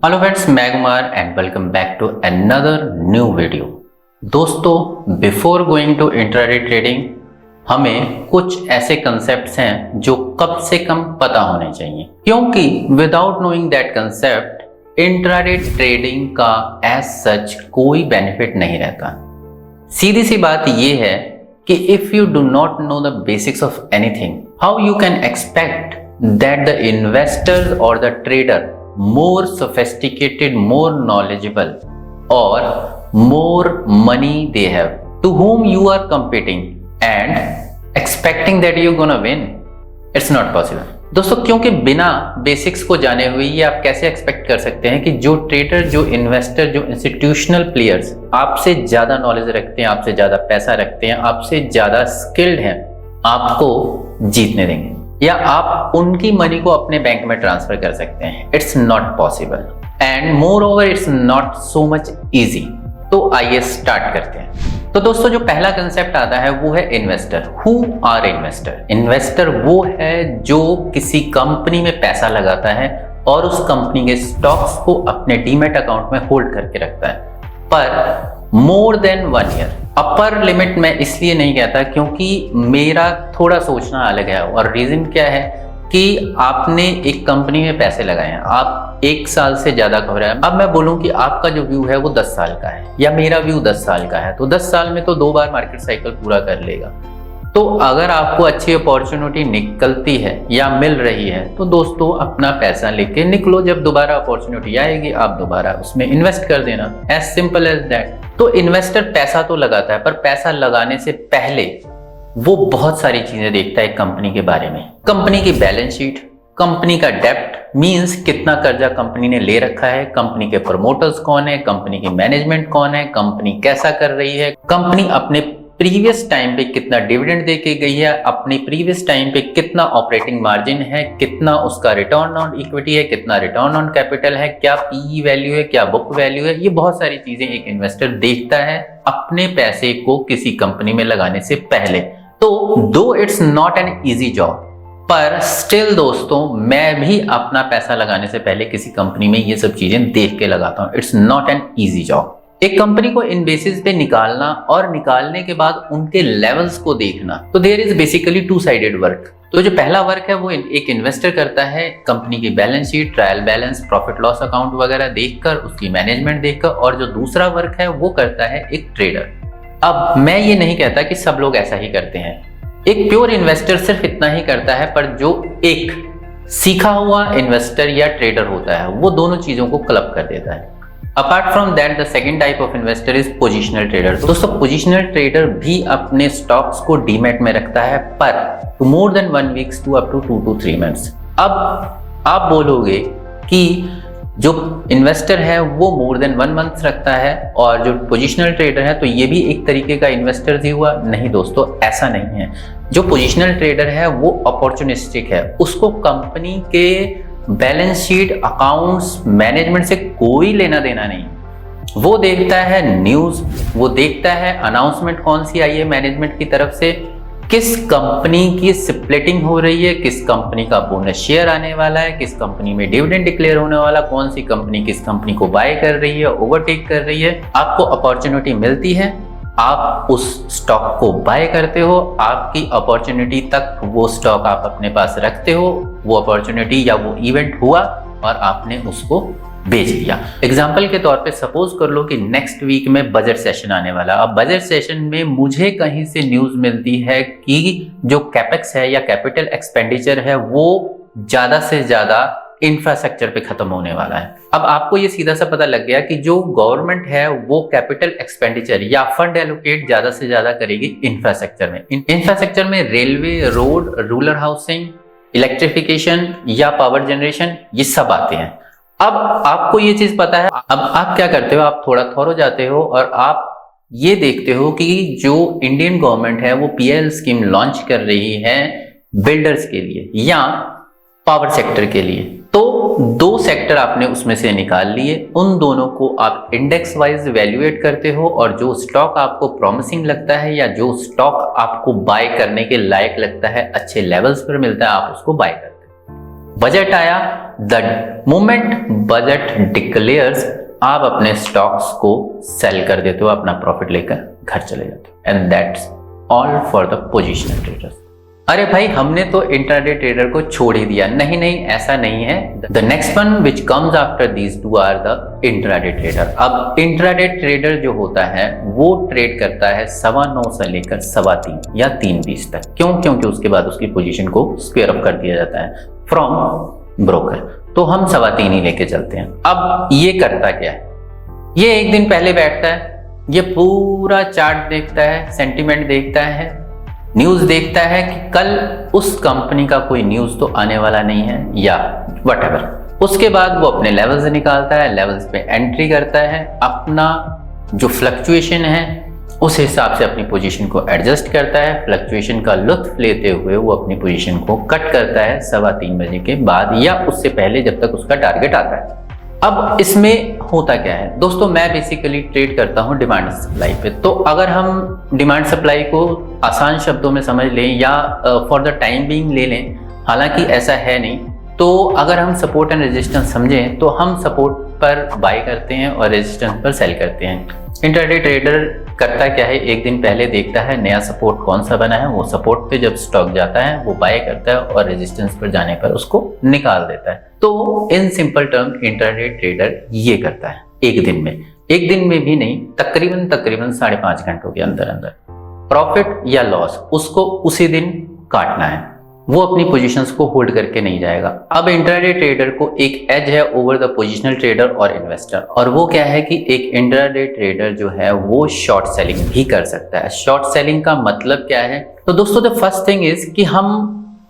Hello friends, मैं Kumar and welcome back to another new video. दोस्तों, before going to intraday trading हमें कुछ ऐसे कंसेप्ट्स हैं जो कम से कम पता होने चाहिए, क्योंकि without knowing that concept intraday trading का एज सच कोई बेनिफिट नहीं रहता। सीधी सी बात यह है कि if you do not know the basics of anything, how you can expect that the investor और the trader more sophisticated, more knowledgeable, or more money they have, to whom you are competing and expecting that you're gonna win? It's not possible. दोस्तों, क्योंकि बिना basics को जाने हुए ये आप कैसे एक्सपेक्ट कर सकते हैं कि जो ट्रेडर, जो इन्वेस्टर, जो इंस्टीट्यूशनल प्लेयर्स आपसे ज्यादा नॉलेज रखते हैं, आपसे ज्यादा पैसा रखते हैं, आपसे ज्यादा स्किल्ड हैं, आपको जीतने देंगे या आप उनकी मनी को अपने बैंक में ट्रांसफर कर सकते हैं? It's not possible and more over it's not so much easy. तो आइए स्टार्ट करते हैं। तो दोस्तों, जो पहला कंसेप्ट आता है वो है investor. Who are investor? Investor वो है जो किसी कंपनी में पैसा लगाता है और उस कंपनी के स्टॉक्स को अपने डीमैट अकाउंट में होल्ड करके रखता है पर मोर देन 1 ईयर। अपर लिमिट मैं इसलिए नहीं कहता क्योंकि मेरा थोड़ा सोचना अलग है, और रीजन क्या है कि आपने एक कंपनी में पैसे लगाए हैं, आप 1 साल से ज्यादा कवर है। अब मैं बोलूं कि आपका जो व्यू है वो 10 साल का है या मेरा व्यू 10 साल का है, तो 10 साल में तो 2 बार मार्केट साइकिल पूरा कर लेगा। तो अगर आपको अच्छी अपॉर्चुनिटी निकलती है या मिल रही है तो दोस्तों अपना पैसा लेके निकलो। जब दोबारा अपॉर्चुनिटी आएगी आप दोबारा उसमें इन्वेस्ट कर देना, एज सिंपल एज दैट। तो इन्वेस्टर पैसा तो लगाता है पर पैसा लगाने से पहले वो बहुत सारी चीजें देखता है कंपनी के बारे में। कंपनी की बैलेंस शीट, कंपनी का डेप्ट मींस कितना कर्जा कंपनी ने ले रखा है, कंपनी के प्रमोटर्स कौन है, कंपनी की मैनेजमेंट कौन है, कंपनी कैसा कर रही है, कंपनी अपने प्रीवियस टाइम पे कितना डिविडेंड दे के गई है, अपनी प्रीवियस टाइम पे कितना ऑपरेटिंग मार्जिन है, कितना उसका रिटर्न ऑन इक्विटी है, कितना रिटर्न ऑन कैपिटल है, क्या पीई वैल्यू है, क्या बुक वैल्यू है। ये बहुत सारी चीजें एक इन्वेस्टर देखता है अपने पैसे को किसी कंपनी में लगाने से पहले। तो दो it's not an easy job, पर स्टिल दोस्तों मैं भी अपना पैसा लगाने से पहले किसी कंपनी में ये सब चीजें देख के लगाता हूं। It's not an easy job. एक कंपनी को इन बेसिस पे निकालना और निकालने के बाद उनके लेवल्स को देखना, तो there is basically 2 sided work. तो जो पहला वर्क है वो एक इन्वेस्टर करता है कंपनी की balance sheet, trial balance, profit loss account वगैरह देखकर, उसकी मैनेजमेंट देखकर, और जो दूसरा वर्क है वो करता है एक ट्रेडर। अब मैं ये नहीं कहता कि सब लोग ऐसा ही करते हैं, एक प्योर इन्वेस्टर सिर्फ इतना ही करता है, पर जो एक सीखा हुआ इन्वेस्टर या ट्रेडर होता है वो दोनों चीजों को क्लब कर देता है। Apart from that the second type of investor is positional trader. दोस्तों, पोजिशनल ट्रेडर भी अपने स्टॉक्स को डीमैट में रखता है पर to more than 1 weeks to up to 2 to 3 months। अब आप बोलोगे कि जो इन्वेस्टर है वो मोर देन 1 month रखता है और जो पोजिशनल ट्रेडर है तो ये भी एक तरीके का इन्वेस्टर ही हुआ। नहीं दोस्तों, ऐसा नहीं है। जो पोजिशनल ट्रेडर है वो अपॉर्चुनिस्टिक है, उसको कंपनी के बैलेंस शीट, अकाउंट्स, मैनेजमेंट से कोई लेना देना नहीं। वो देखता है न्यूज, वो देखता है अनाउंसमेंट कौन सी आई है मैनेजमेंट की तरफ से, किस कंपनी की स्प्लिटिंग हो रही है, किस कंपनी का बोनस शेयर आने वाला है, किस कंपनी में डिविडेंड डिक्लेयर होने वाला, कौन सी कंपनी किस कंपनी को बाय कर रही है, ओवरटेक कर रही है। आपको अपॉर्चुनिटी मिलती है, आप उस स्टॉक को बाय करते हो, आपकी अपॉर्चुनिटी तक वो स्टॉक आप अपने पास रखते हो, वो अपॉर्चुनिटी या वो इवेंट हुआ और आपने उसको बेच दिया। एग्जाम्पल के तौर पे सपोज कर लो कि नेक्स्ट वीक में बजट सेशन आने वाला। अब बजट सेशन में मुझे कहीं से न्यूज मिलती है कि जो कैपेक्स है या कैपिटल एक्सपेंडिचर है वो ज्यादा से ज्यादा इंफ्रास्ट्रक्चर पे खत्म होने वाला है। अब आपको ये सीधा सा पता लग गया कि जो गवर्नमेंट है वो कैपिटल एक्सपेंडिचर या फंड एलोकेट ज्यादा से ज्यादा करेगी इंफ्रास्ट्रक्चर में। इंफ्रास्ट्रक्चर में railway, road, rural housing, electrification या पावर जनरेशन, ये सब आते हैं। अब आपको ये चीज पता है, अब आप क्या करते हो, आप थोड़ा थोरो जाते हो और आप ये देखते हो कि जो इंडियन गवर्नमेंट है वो पीएल स्कीम लॉन्च कर रही है बिल्डर्स के लिए या पावर सेक्टर के लिए। तो 2 सेक्टर आपने उसमें से निकाल लिए, उन दोनों को आप इंडेक्स वाइज वैल्यूएट करते हो और जो स्टॉक आपको प्रॉमिसिंग लगता है या जो स्टॉक आपको बाय करने के लायक लगता है, अच्छे लेवल्स पर मिलता है, आप उसको बाय करते हो। बजट आया, द मोमेंट बजट डिक्लेयर्स, आप अपने स्टॉक्स को सेल कर देते हो, अपना प्रॉफिट लेकर घर चले जाते हो। And that's all for the positional traders. अरे भाई हमने तो इंट्राडे ट्रेडर को छोड़ ही दिया। नहीं नहीं, ऐसा नहीं है। The next one which comes after these two are the intraday trader. अब इंट्राडे ट्रेडर जो होता है वो ट्रेड करता है 9:15 से लेकर 3:15 या 3:20 तक। क्यों? क्योंकि उसके बाद उसकी पोजीशन को स्क्वायर अप कर दिया जाता है फ्रॉम ब्रोकर। तो हम 3:15 ही लेके चलते हैं। अब ये करता क्या है, ये एक दिन पहले बैठता है, ये पूरा चार्ट देखता है, सेंटीमेंट देखता है, न्यूज देखता है कि कल उस कंपनी का कोई न्यूज तो आने वाला नहीं है या व्हाटएवर। उसके बाद वो अपने लेवल्स निकालता है, लेवल्स पे एंट्री करता है, अपना जो फ्लक्चुएशन है उस हिसाब से अपनी पोजीशन को एडजस्ट करता है, फ्लक्चुएशन का लुत्फ लेते हुए वो अपनी पोजीशन को कट करता है 3:15 बजे के बाद या उससे पहले, जब तक उसका टारगेट आता है। अब इसमें होता क्या है दोस्तों, मैं बेसिकली ट्रेड करता हूं डिमांड सप्लाई पे। तो अगर हम डिमांड सप्लाई को आसान शब्दों में समझ लें या फॉर द टाइम बीइंग ले लें, हालांकि ऐसा है नहीं, तो अगर हम सपोर्ट एंड रेजिस्टेंस समझें तो हम सपोर्ट पर बाय करते हैं और रेजिस्टेंस पर सेल करते हैं। इंट्राडे ट्रेडर करता क्या है, एक दिन पहले देखता है नया सपोर्ट कौन सा बना है, वो सपोर्ट पे जब स्टॉक जाता है वो बाय करता है और रेजिस्टेंस पर जाने पर उसको निकाल देता है। तो in simple term intraday trader ये करता है एक दिन में, एक दिन में भी नहीं, तकरीबन 5.5 घंटों के अंदर अंदर प्रॉफिट या लॉस उसको उसी दिन काटना है, वो अपनी पोजीशंस को होल्ड करके नहीं जाएगा। अब इंट्राडे ट्रेडर को एक एज है ओवर द पोजिशनल ट्रेडर और इन्वेस्टर, और वो क्या है कि एक इंट्राडे ट्रेडर जो है वो शॉर्ट सेलिंग भी कर सकता है। शॉर्ट सेलिंग का मतलब क्या है? तो दोस्तों द फर्स्ट थिंग इज कि हम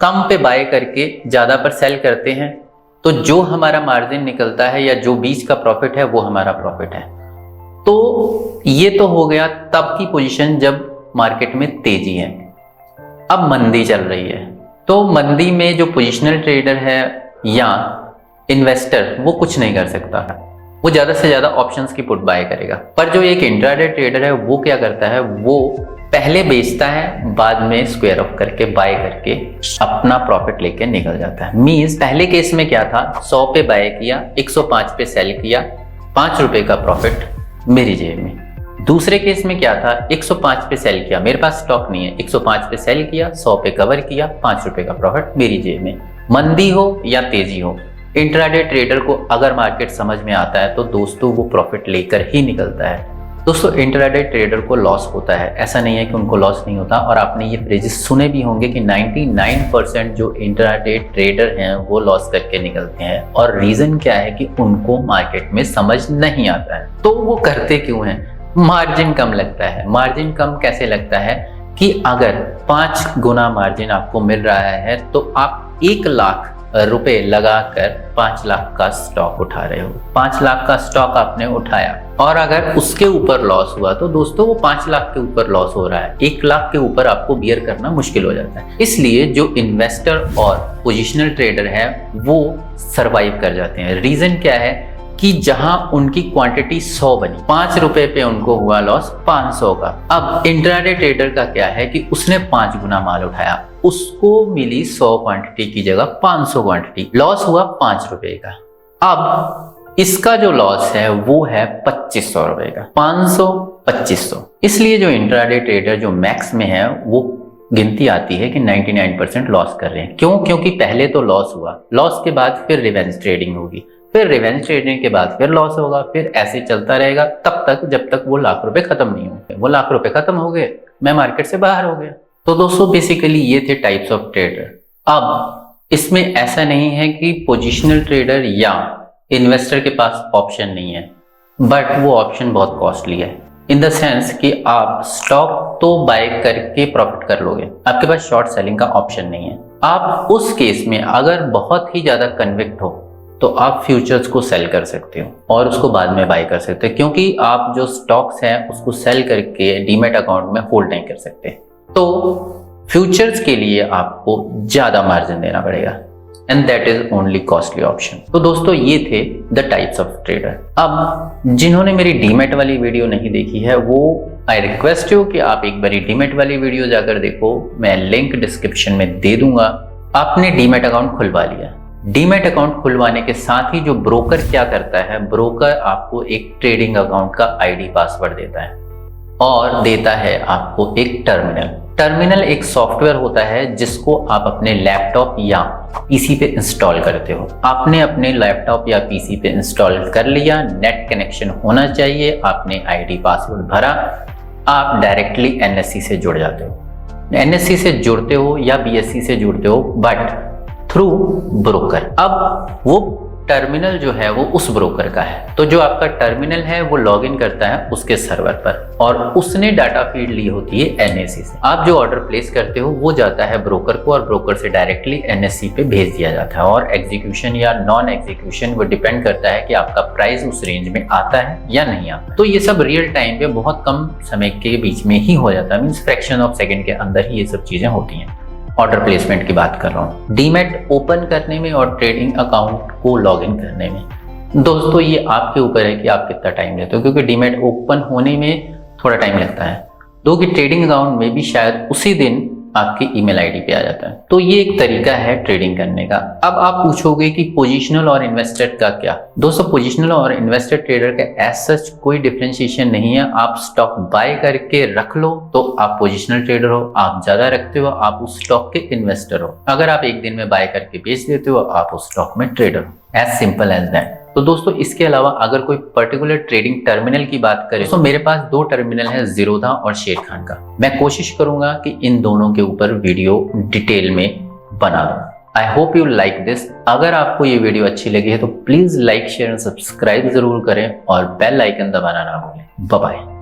कम पे बाय करके ज्यादा पर सेल करते हैं, तो जो हमारा मार्जिन निकलता है या जो बीच का प्रॉफिट है वो हमारा प्रॉफिट है। तो ये तो हो गया तब की पोजीशन जब मार्केट में तेजी है। अब मंदी चल रही है, तो मंदी में जो पोजिशनल ट्रेडर है या इन्वेस्टर वो कुछ नहीं कर सकता है, वो ज्यादा से ज्यादा ऑप्शंस की पुट बाय करेगा। पर जो एक इंट्राडे ट्रेडर है वो क्या करता है, वो पहले बेचता है, बाद में स्क्वायर अप करके बाय करके अपना प्रॉफिट लेके निकल जाता है। मींस पहले केस में क्या था, 100 पे बाय किया, 105 पे सेल किया, 5 रुपए का प्रॉफिट मेरी जेब में। दूसरे केस में क्या था, 105 पे सेल किया, मेरे पास स्टॉक नहीं है, 105 पे सेल किया, 100 पे कवर किया, 5 रुपए का प्रॉफिट मेरी जेब में। मंदी हो या तेजी हो, इंट्राडे ट्रेडर को अगर मार्केट समझ में आता है तो दोस्तों वो प्रॉफिट लेकर ही निकलता है। दोस्तों इंट्राडे ट्रेडर को लॉस होता है, ऐसा नहीं है कि उनको लॉस नहीं होता। और आपने ये फ्रेजेस सुने भी होंगे कि 99% जो इंट्राडे ट्रेडर हैं वो लॉस करके निकलते हैं। और रीजन क्या है कि उनको मार्केट में समझ नहीं आता है। तो वो करते क्यों हैं? मार्जिन कम लगता है। मार्जिन कम कैसे लगता है कि अगर 5 गुना मार्जिन आपको मिल रहा है तो आप 1 लाख रुपए लगाकर 5 लाख का स्टॉक उठा रहे हो। 5 लाख का स्टॉक आपने उठाया और अगर उसके ऊपर लॉस हुआ तो दोस्तों वो 5 लाख के ऊपर लॉस हो रहा है, 1 लाख के ऊपर आपको बियर करना मुश्किल हो जाता है। इसलिए जो इन्वेस्टर और पोजिशनल ट्रेडर है वो सरवाइव कर जाते हैं। रीजन क्या है कि जहां उनकी क्वांटिटी 100 बनी, 5 रुपए पे उनको हुआ लॉस 500 का। अब इंट्राडे ट्रेडर का क्या है कि उसने 5 गुना माल उठाया, उसको मिली 100 क्वांटिटी की जगह 500 क्वांटिटी, लॉस हुआ 5 रुपए का। अब इसका जो लॉस है वो है 2500 रुपए का, 500 2500। इसलिए जो इंट्राडे ट्रेडर जो मैक्स में है वो गिनती आती है कि 99% लॉस कर रहे हैं। क्यों? क्योंकि पहले तो लॉस हुआ, लॉस के बाद फिर रिवेंज ट्रेडिंग होगी, फिर रिवेंज ट्रेडिंग के बाद फिर लॉस होगा, फिर ऐसे चलता रहेगा तब तक जब तक वो लाख रुपए खत्म नहीं होंगे। वो लाख रुपए खत्म हो गए, मैं मार्केट से बाहर हो गया। तो दोस्तों बेसिकली ये थे टाइप्स ऑफ ट्रेडर। अब इसमें ऐसा नहीं है कि पोजिशनल ट्रेडर या इन्वेस्टर के पास ऑप्शन नहीं है, बट वो ऑप्शन बहुत कॉस्टली है। इन द सेंस कि आप स्टॉक तो बाय करके प्रॉफिट कर लोगे, आपके पास शॉर्ट सेलिंग का ऑप्शन नहीं है। आप उस केस में अगर बहुत ही ज्यादा कन्विक्ट हो तो आप फ्यूचर्स को सेल कर सकते हो और उसको बाद में बाय कर सकते हो, क्योंकि आप जो स्टॉक्स हैं उसको सेल करके डीमैट अकाउंट में होल्ड नहीं कर सकते। तो फ्यूचर्स के लिए आपको ज्यादा मार्जिन देना पड़ेगा and that is only costly option. तो दोस्तों ये थे द टाइप्स ऑफ ट्रेडर। अब जिन्होंने मेरी डीमैट वाली वीडियो नहीं देखी है वो आई रिक्वेस्ट यू कि आप एक बारी डीमैट वाली वीडियो जाकर देखो, मैं लिंक डिस्क्रिप्शन में दे दूंगा। आपने डीमैट अकाउंट खुलवा लिया, डीमैट अकाउंट खुलवाने के साथ ही जो ब्रोकर क्या करता है, ब्रोकर आपको एक ट्रेडिंग अकाउंट का आईडी पासवर्ड देता है और देता है आपको एक टर्मिनल। टर्मिनल एक सॉफ्टवेयर होता है जिसको आप अपने लैपटॉप या पीसी पे इंस्टॉल करते हो। आपने अपने लैपटॉप या पीसी पे इंस्टॉल कर लिया, नेट कनेक्शन होना चाहिए, आपने आईडी पासवर्ड भरा, आप डायरेक्टली एनएससी से जुड़ जाते हो। एनएससी से जुड़ते हो या बीएससी से जुड़ते हो, बट थ्रू ब्रोकर। अब वो टर्मिनल जो है वो उस ब्रोकर का है, तो जो आपका टर्मिनल है वो लॉगिन करता है उसके सर्वर पर और उसने डाटा फीड ली होती है एनएससी से। आप जो ऑर्डर प्लेस करते हो वो जाता है ब्रोकर को और ब्रोकर से डायरेक्टली एनएससी पे भेज दिया जाता है। और एग्जीक्यूशन या नॉन एग्जीक्यूशन वो डिपेंड करता है कि आपका प्राइस उस रेंज में आता है या नहीं आता। तो ये सब रियल टाइम पे बहुत कम समय के बीच में ही हो जाता है, मीन्स फ्रैक्शन ऑफ सेकेंड के अंदर ही ये सब चीजें होती हैं। ऑर्डर प्लेसमेंट की बात कर रहा हूँ, डीमैट ओपन करने में और ट्रेडिंग अकाउंट को लॉगिन करने में। दोस्तों ये आपके ऊपर है कि आप कितना टाइम लेते हो, क्योंकि डीमैट ओपन होने में थोड़ा टाइम लगता है, दो कि ट्रेडिंग अकाउंट में भी शायद उसी दिन आपकी ईमेल आईडी पे आ जाता है। तो ये एक तरीका है ट्रेडिंग करने का। अब आप पूछोगे कि पोजिशनल और इन्वेस्टेड का क्या? दोस्तों पोजिशनल और इन्वेस्टेड ट्रेडर का एज सच कोई डिफरेंशिएशन नहीं है। आप स्टॉक बाय करके रख लो तो आप पोजिशनल ट्रेडर हो, आप ज्यादा रखते हो आप उस स्टॉक के इन्वेस्टर हो। अगर आप एक दिन में बाय करके बेच देते हो आप उस स्टॉक में ट्रेडर हो, एज सिंपल एज दैट। तो दोस्तों इसके अलावा अगर कोई पर्टिकुलर ट्रेडिंग टर्मिनल की बात करें तो मेरे पास दो टर्मिनल है, जीरोधा और शेर खान का। मैं कोशिश करूंगा कि इन दोनों के ऊपर वीडियो डिटेल में बना दूं। I hope you like this. अगर आपको ये वीडियो अच्छी लगी है तो please like share and subscribe जरूर करें और बेल आइकन दबाना ना भूलें। Bye bye.